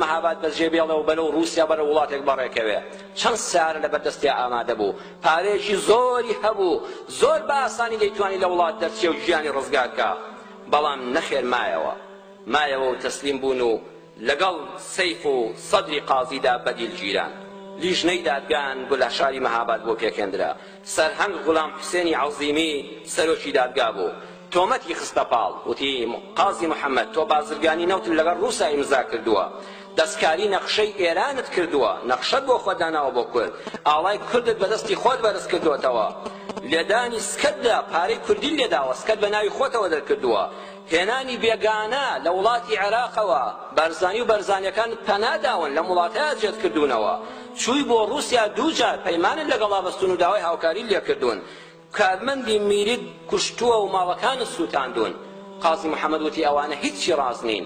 مەهاباد بەجێ بێڵەوە بەرەو رووسیا بەرەو وڵاتێک بەڕێکەوێ چەند سیارە لە بەردەستی ئامادە بوو پارێکی زۆری هەبوو زۆر بە ئاسانی دەیتوانی لە وڵات دەرچێ و ژیانی ڕزگارکە بەڵام نەخێر مایەوە و تەسلیم بوون و لەگەڵ سەیف و سەدری قازیدا بەدیل گیران لیژنەی دادگان بۆ لە شاری مەهاباد بۆ پێکێنرا سەرهەنگ غولام حوسێنی عەوزیمی سەرۆکی دادگا بوو تۆمەتی خستە پاڵ وتی قازی محەممەد تۆ بازرگانی نەوتن لەگەڵ رووسا ئیمزا کردووە دەستکاری نەخشەی ئێرانت کردووە نەخشەت بۆ خۆت داناوە بۆ کورد ئاڵای کوردت بەدەستی خۆت بەرز کردووەتەوە لێدانی سکەتدا پارەی کوردی لێداوە سکەت بە ناوی خۆتەوە دەرکردووە هێنانی بێگانە لە وڵاتی عێراقەوە بارزانی و بەرزانیەکان پەناداون لە وڵاتەیە جێت کردوونەوە چووی بۆ رووسیا دووجار پەیمانت لەگەڵا بەستون و داوای هاوکاری لێکردوون کارمەندی میرید کوشتووە و ماڵەکانت سووتاندون قازی محەممەد وتی ئەوانە هیچی ڕاست نین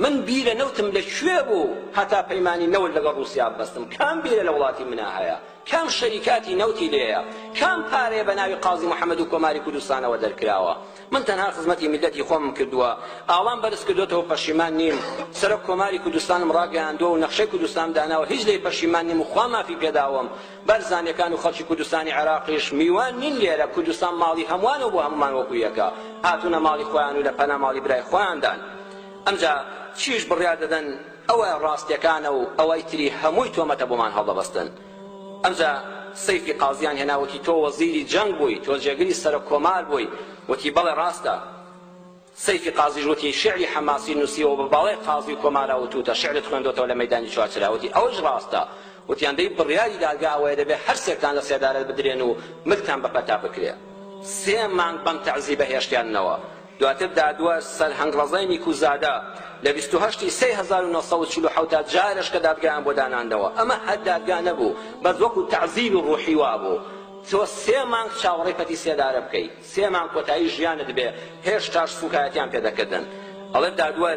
من بیرە نەوتم لەکوێ بوو هەتا پەیمانی نەوت لەگەڵ رووسیا بەستم کام بیرە لە وڵاتی منە هەیە کام شەریکاتی نەوتی لێیە کام پارەیە بە ناوی قازی محەممەد و کۆماری کوردستانەوە دەرکراوە من تەنها خزمەتی میلەتی خۆمم کردووە ئاڵام بەرز کردوێتەوە پەشیمان نیم سەرۆک کۆماری کوردستانم ڕاگەیاندووە و نەخشەی کوردستانم داناوە هیچ لێی پەشیمان نیم و خوا مافی پێداوم بەرزانیەکان و خەڵکی کوردستانی عێراقیش میوان نین لێرە کوردستان ماڵی هەمووانەوە بۆ هەمومان وەکو یەکە هاتوونە ماڵی خۆیان و لە پەنا ماڵی برای خۆیاندان ئەمجا چیش بڕیار دەدەن ئەوە ڕاستیەکانە و ئەوەی تری هەمووی تۆمەتە بۆمان هەڵدەبەستن ئەمجا سەیفی قازیان هێناوەتی تۆ وەزیری جەنگ بووی تۆ جێگری سەرۆک کۆمار بووی وتی بەڵێ ڕاستە سەیفی قازیش وتی شعری حەماسی نووسیەوە بە باڵای قازی و کۆمارە وتوتە شعرت خوێندۆتەوە لە مەیدانی چوارچرا وتی ئەوەش ڕاستە وتیان دەی بڕیاری دادگا ئەوەیە دەبێت هەر سێکتان لە سێدارەت بدرێن و ملکتان بەپەتا بکرێ سێ مانگ بەم تەعزیبە هێشتیانەوە دواتر دادوە سەرهەنگ ڕەزای نیکوزادە لە 28 1947 جارش کە دادگایان بۆ داناندەوە ئەمە هەر دادگا نەبوو بەس وەکو تەعزیب و ڕوحی وا بوو تۆ سێ مانگ چاوەڕێی پەتی سێدارە بکەیت سێ مانگ کۆتایی ژیانت بێ هێشتاش سوکایەتیان پێدەکردن ئەڵێ دادوە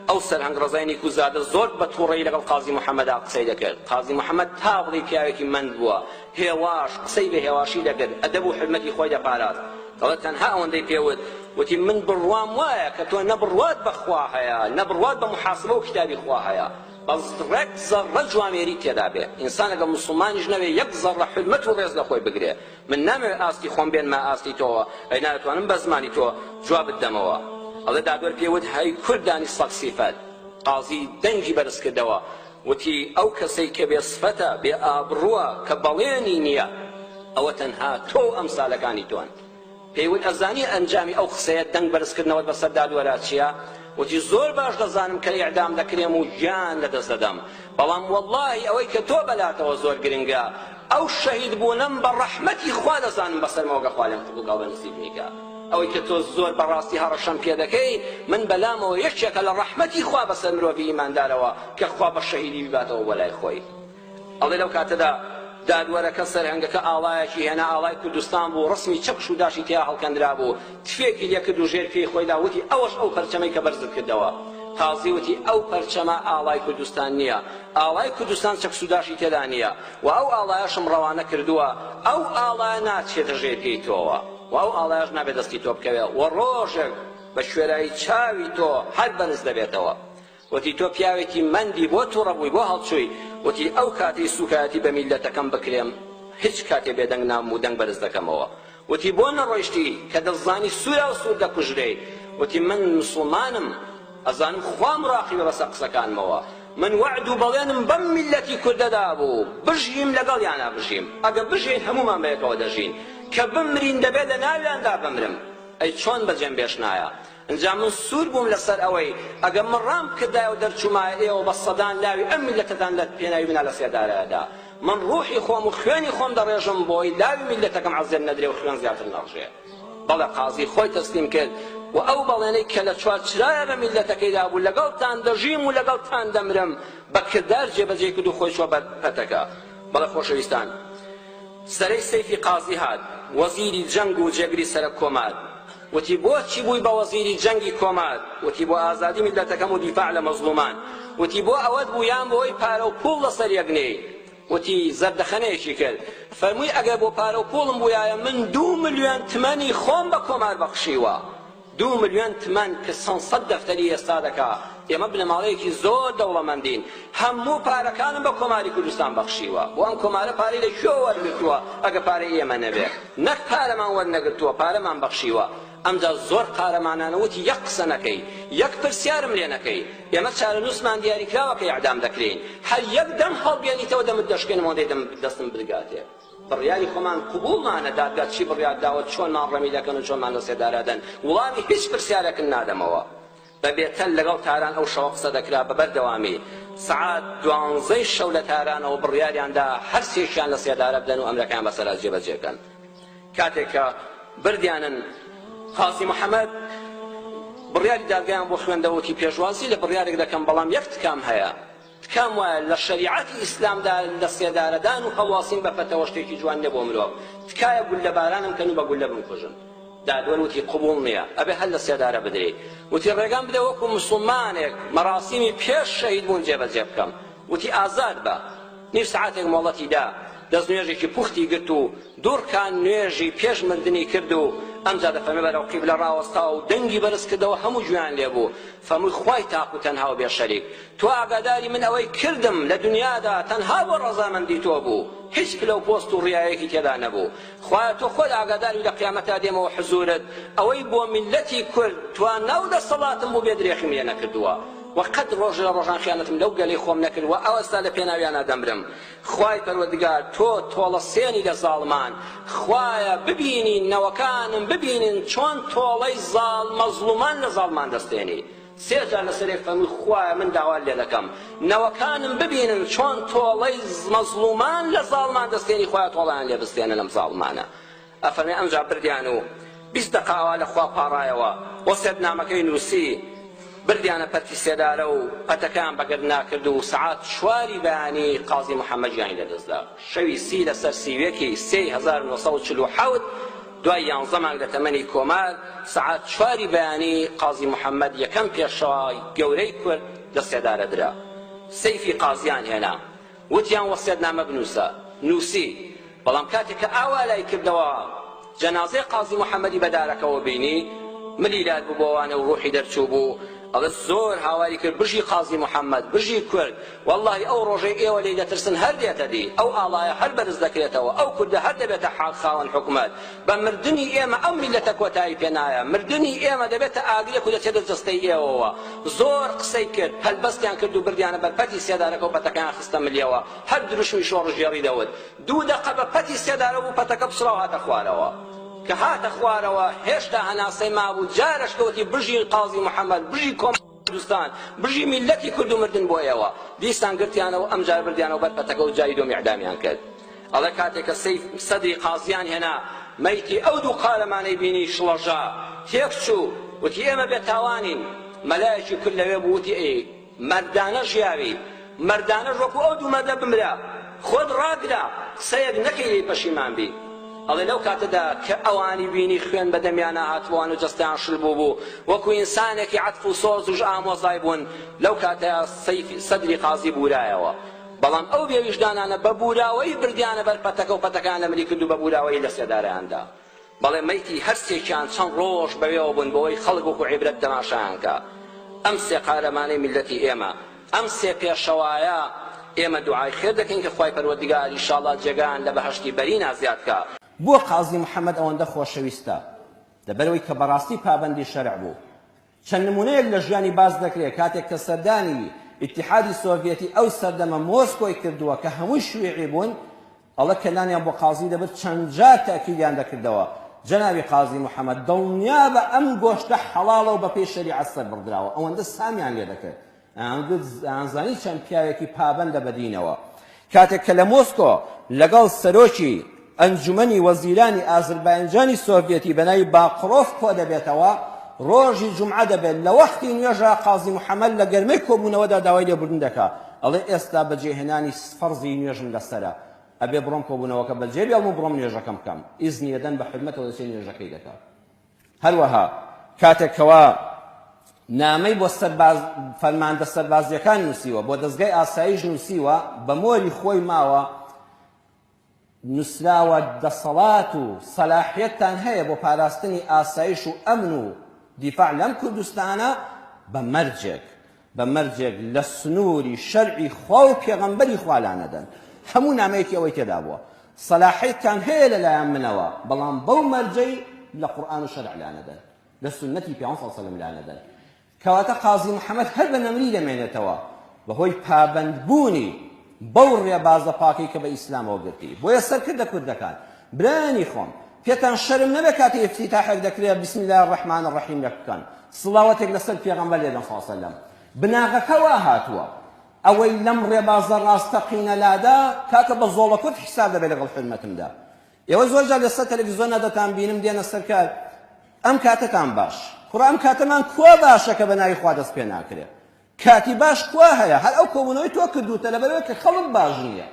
ئەو سەرهەنگ ڕەزای نیکوزادە زۆر بە تووڕەیی لەگەڵ قازی محەممەدا قسەی دەکرد قازی محەممەد تا بڵی پیاوێکی مەند بووە هێواش قسەی بە هێواشی دەکرد ئەدەب و حرمەتی خۆی دەپارات دەڵێت تەنها ئەوەندەی پێوت وتی من بڕوام وایە کە تۆ نەبڕوات بەخوا هەیە نەبڕوات بە محاسبە و کتابی خوا هەیە بەس ڕێک زەڕە جوامێری تێدا بێ ئینسان ئەگە موسڵمانیش نەوێ یەک زەڕە حرمەت و ڕێز لە خۆی بگرێ من نامەوێت ئاستی خۆم بێنمە ئاستی تۆوە ئەی ناتوانم بە زمانی تۆ جواب بدەمەوە ئەڵێ دادوەر پێوت هەی کوردانی سەگ سیفەت قازی دەنگی بەرز کردەوە وتی ئەو کەسەی کە بێ سفەتە بێ ئابڕووە کە بەڵێنی نییە ئەوە تەنها تۆ ئەمسالەکانی تۆن پێیوت ئەزانی ئەنجامی ئەو قسەیە دەنگ بەرزکردنەوە بەسەر دادوەرا چییە وتی زۆر باش دەزانم کە ئیعدام دەکرێم و گیان لەدەست دەدەم بەڵام وەڵڵاهی ئەوەی کە تۆ بەلاتەوە زۆر گرنگە ئەو شەهید بوونم بە ڕەحمەتی خوا دەزانم بەسەرمەوە خوا لێم قبوڵ بە نسیب نیکە ئەوەی کە تۆ زۆر بەڕاستی هەڕەشەم پێ دەکەی من بەلامەوە یەکێکە لە ڕەحمەتی خوا بەسەر مرۆڤی ئیماندارەوە کە خوا بە شەهیدی بباتەوە بە لای خۆی ئەڵێ لەو کاتەدا دادوەرەکە سەرهەنگەکە ئاڵایەکی هێنا ئاڵای کوردستان بوو ڕسمی چەکش و داشی تیا هەڵکەندرا بوو تفێکی لێکرد و ژێر پێی خۆیدا وتی ئەوەش ئەو پەرچەمەی کە بەرزت کردەوە قازی وتی ئەو پەرچەمە ئاڵای کوردستان نییە ئاڵای کوردستان چەکس و داشی تێدا نییە و ئەو ئاڵایەشم ڕەوانە کردووە ئەو ئاڵایە ناچێتە ژێر پێی تۆوە و ئەو ئاڵایەش نابێت دەستی تۆ بکەوێ و ڕۆژێک بە شوێرایی چاوی تۆ هەر بەرز دەبێتەوە وتی تۆ پیاوێکی مەندی بۆ تووڕە بووی بۆ هەڵچووی وتی ئەو کاتی سوکایەتی بە میلەتەکەم بکرێم هیچ کاتێ بێدەنگ نام و دەنگ بەرز دەکەمەوە وتی بۆ نەڕۆیشتی کە دەزانی سوورا و سوور دەکوژرێ وتی من مسڵمانم ئەزانم خوا مڕاقیبە بەسەر قسەکانمەوە من وعد و بەڵێنم بەم میلەتی کوردەدا بوو بژیم لەگەڵ یانە بژیم ئەگە بژین هەمومان بەیەکەوە دەژین کە بمرین دەبێت لە ناویاندا بمرم ئەی چۆن بەجێم بێش نایە ئەنجا من سوور بووم لەسەر ئەوەی ئەگە من ڕام کردایە و دەرچوومایە ئێوە بە سەدان لاوی ئەم میلەتەتان لە پێناوی بنا لە سێدارەدا من ڕوحی خۆم و خوێنی خۆم دەڕێژم بۆی لاوی میلەتەکەم عەزێر نەدرێ و خوێن زیاتر نەڕژێ بەڵێ قازی خۆی تەسلیم کرد و ئەو بەڵێنەی کە لە چوارچرایە بە میلەتەکەیدا بوو لەگەڵتان دەژیم و لەگەڵتان دەمرم بە کردار جێبەجێ کرد و خۆی چوە بەر پەتەکە بەڵێ خۆشەویستان سەرەی سەیفی قازی هات وەزیری جەنگ و جێگری سەرە کۆمار وتی بۆچی بووی بە وەزیری جەنگی کۆمار وتی بۆ ئازادی میلەتەکەم و دیفاع لە مەزلومان وتی بۆ ئەوەت بوو یان بۆی پارە و پوڵ لەسەر یەکنەی وتی زەردەخەنەیەکی کرد فەرمووی ئەگەر بۆ پارە و پوڵم بوویایە من 2 ملیۆن تمەنی خۆم بە کۆمار بەخشیوە 2 ملیۆن تمەن کە 100 دەفتەری ئێستا دەکا ئێمە بنەماڵەیەکی زۆر دەوڵەمەندین هەموو پارەکانم بە کۆماری کوردستان بەخشیوە بۆ ئەم کۆمارە پارەی لە کوێ وەرگرتووە ئەگە پارەی ئێمە نەبێ نەک پارەمان وەرنەگرتووە پارەمان بەخشیوە ئەمجا زۆر قارەمانانەوتی یەک قسە نەکەی یەک پرسیارم لێ نەکەی ئێمە چارەنووسمان دیاری کراوە کە ئیعدام دەکرێن هەر یەک دەم هەڵبێنیتەوە دەمت دەشکێنەوە دەی دەستم بدگاتێ بڕیاری خۆمان قبوڵمانە دادگات چی بڕیار داوە چۆنمان ڕەمی دەکەن و چۆنمان لەسێدارادەن وڵامی هیچ پرسیارێکن نادەمەوە بەبێتەن لەگەڵ تاران ئەو شەوە قسە دەکرا بەبەردەوامی سعات 12 شەو لە تارانەوە بڕیاریاندا هەر سێکیان لە سێدارە بدەن و ئەمرەکان بەسەرا جێبەجێکەن کاتێک کە بردیانن قازی محەممەد بڕیاری دادگایان بۆ خوێندەوەتی پێشوازی لە بڕیارێک دەکەم بەڵام یەک تکام هەیە تکام وایە لە شەریعەتی ئیسلامدا لە سێدارەدان و هەڵواسین بە پەتەوە شتێکی جوان نێ بۆ مرۆڤ تکایە گولە بارانم کەن و بە گولە بمکوژن دادوەر وتی قبوڵ نییە ئەبێ هەر لە سێدارە بدرێ وتی ڕێگام بدە وەکو موسڵمانێک مەراسیمی پێش شەهید بوون جێبەجێ بکەم وتی ئازاد بە نیو سعاتێک مۆڵەتی دا دەست نوێژێکی پوختی گرت و دوورکان نوێژی پێش مردنی کرد و ئەمجا دەفەرمێ بەرەو قیبلە ڕاوەستا و دەنگی بەرز کردەوە هەموو گوێیان لێبوو فەرمووی خوای تاق و تەنها و بێ شەریک تۆ ئاگاداری من ئەوەی کردم لە دنیادا تەنها بۆ ڕەزامەندی تۆ بوو هیچ پلە و پۆست و ڕیایەکی تێدا نەبوو خوایە تۆ خۆت ئاگاداری لە قیامەتا دێمەوە حزورت ئەوەی بۆ میلەتی کورد توانە و دەسەڵاتم بوو بێ درێخیم لێ نەکردووە وەقەت ڕۆژ لە ڕۆژان خیانەتم لەو گەلەی خۆم نەکردووە ئەوەستا لە پێناویانە دەمرم خوای پەروەردگار تۆ تۆڵە سێنی لە زاڵمان خوایە ببینین نەوەکانم ببینن چۆن تۆڵەی زاڵ مەزلومان لە زاڵمان دەستێنی سێ جار لەسەرێک فەرمووی خوایە من داوا لێ دەکەم نەوەکانم ببینن چۆن تۆڵەی مەزلومان لە زاڵمان دەستێنی خوایە تۆڵیان لێ بستێنە لەم زاڵمانە ئەفەرمێ ئەمجا بردیان و 20 دقاوا لە خوا پاڕایەوە وەسیەتنامەکەی نووسی بردیانە پەرتی سێدارە و پەتەکان بەگەر ناکرد و سعات شواری بەیانی قازی محەممەدیانی لەدەستدا شەوی سی لەسەر سیوێکی 1947 دوای 11 مانگ لە تەمەنی کۆمار سعات شواری بەیانی قازی محەممەد یەکەم پێشەوای گەورەی کورد لە سێدارە درا سەیفی قازیان هێنا وتیان وەسیەتنامە بنووسە نووسی بەڵام کاتێک کە ئاوا لای کردەوە جەنازەی قازی محەممەدی بەدارەکەەوە بینی ملیلات بوو بۆوانە و ڕوحی دەرچوو بوو ئەڵە زۆر هاواری کرد بژی قازی محەممەد بژی کورد واللهی ئەو ڕۆژەی ئێوە لێی دەترسن هەر دێتە دی ئەو ئاڵایە هەر بەرز دەکرێتەوە ئەو کوردە هەر دەبێتە حاق خاوەن حکومەت بە مردنی ئێمە ئەم میلەتە کۆتایی پێنایە مردنی ئێمە دەبێتە ئاگرێک و دەچێتە جەستەی ئێوەوە زۆر قسەی کرد هەلبەستیان کرد و بردیانە بەر پەتی سێدارەکە و پەتەکەیان خستە ملیەوە هەر دروشمی شۆڕ ژێڕی دەوت 2 دقە بە پەتی سێدارە بوو پەتەکە بسڕا و هاتە خوارەوە کە هاتە خوارەوە هێشتا هەناسەی مابوو جارش کەوتی بژی قازی محەممەد بژی کوردستان بژی میلەتی کورد و مردن بۆ ئێوە دیسان گرتیانەوە ئەمجار بردیانەوە بەر پەتەکە و جای دۆمی ئیعدامیان کرد ئەڵێ کاتێک کە سەدری قازیان هێنا مەیتی ئەو دوو قارەمانەی بینی شڵەژا تێک چوو وتی ئێمە بێتاوانین مەلایەکی کورد لەوێ بوو وتی ئێ مەردانە ژیاوی مەردانەش وەکو ئەو دوو مەردە بمرا خۆت ڕاگرا قسەیەک نەکەی لێی پەشیمان بی ئەڵێ لەو کاتەدا کە ئەوانی بینی خوێن بە دەمیانە هاتووان و جەستیان شل بوو وەکو ئینسانێکی عەتف و سۆز و ئامۆزای بوون لەو کاتەیە سەدری قازی بورایەوە بەڵام ئەو بێویژدانانە بە بوراوەی بردیانە بەر پەتەکە و پەتەکان لەمری کرد و بە بوراوەی لە سێدارەیاندا بەڵێ مەیتی هەرسێکیان چەند ڕۆژ بەوێەوە بوون بەوەی خەڵک وەکو عیبرەت تەماشایان کە ئەم سێ قارەمانەی میلەتی ئێمە ئەم سێ پێشەوایە ئێمە دوعای خێر دەکەین کە خوای پەروەردگار ئینشاڵڵا جێگان لە بەهەشتی بەرینا زیاد کە بۆ قازی محەممەد ئەوەندە خۆشەویستە لەبەرەوەی کە بەڕاستی پابەندی شەرع بوو چەند نمونەیەک لە ژیانی باز دەکرێت کاتێک کە سەردانی ئیتیحادی سۆڤیەتی ئەو سەردەمە مۆسکۆی کردووە کە هەمووی شوێعی بوون ئەڵە کەلانیان بۆ قازی دەبێت چەند جار تاکیدیان دەکردەوە جەنابی قازی محەممەد دڵنیا بە ئەم گۆشتە حەڵاڵە و بە پێی شەریعەت سەر بڕدراوە ئەوەندە سامیان لێ دەکرد ئەنزانی چەند پیاوێکی پابەندە بەدینەوە کاتێک کە لە مۆسکۆ لەگەڵ سەرۆکی ئەنجومەنی وەزیرانی ئازربایجانی سۆڤیەتی بەناوی باقڕۆف کۆ دەبێتەوە ڕۆژی جومعە دەبێت لە وەختی نوێژە قازی محەممەد لە گەرمەی کۆبوونەوەدا داوای لێبوردن دەکات ئەڵێ ئێستا بەجێهێنانی فەرزی نوێژم لەسەرە ئەبێ بڕۆم کۆبوونەوەکە بەجێ بێڵم و بڕۆم نوێژەکەم بکەم ئیزنی دەدەن بە حرمەتەوە دەچێت نوێژەکەی دەکات هەروەها کاتێکەوە نامەی بۆ فەرماندە سەربازیەکان نووسیوە بۆ دەستگای ئاسایش نووسیوە بە مۆری خۆی ماوە نووسراوە دەسەڵات و سەلاحیەتتان هەیە بۆ پاراستنی ئاسایش و ئەمن و دیفاع لەم کوردستانە بە مەرجێک بە مەرجێک لە سنووری شەرعی خوا و پێغەمبەری خوا لانەدەن هەموو نامەیەکی ئەوەی تێدا بووە سەلاحیەتتان هەیە لەلایەن منەوە بەڵام بەو مەرجەی لە قورئان و شەرع لانەدەن لە سنەتی پێغەمبەر صلی الله علیه و سلم لانەدەن کەواتە قازی محەممەد هەر بە نەمری دەمێنێتەوە بەهۆی پابەندبوونی بەو ڕێبازە پاکەی کە بە ئیسلامەوە گرتی بۆیە سەرکردە کوردەکان برانی خۆم پێتان شەرم نەبێ کاتی ئیفتیتاحێک دەکرێت بسم الله الرحمن الرحیم لە بکەن سڵاوەتێک لەسەر پێغەمبەر لێدەن صلی الله علیه و سلم بناغەکە وا هاتووە ئەوەی لەم ڕێبازە ڕاستەقینە لادا کاکە بە زۆڵەکوت حساب دەبێت لەگەڵ حرمەتمدا ئێوە زۆر جار لەسەر تەلەڤیزۆنە دەتان بینم دێنە سەرکار ئەم کاتتان باش کوڕا ئەم کاتەمان کوا باشە کە بە ناوی خوا دەست پێ ناکرێت کاتی باش کوا هەیە هەر ئەو کۆبوونەوەی تۆ کردوتە لەبەرەوەی کە خەڵک باش نییە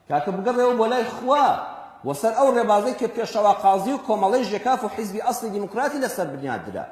کاکە بگەڕێەوە بۆ لای خوا وەسەر ئەو ڕێبازەی کە پێشەوا قازی و کۆمەڵەی ژێکاف و حیزبی ئەسڵی دیموکراتی لەسەر بنیاد درا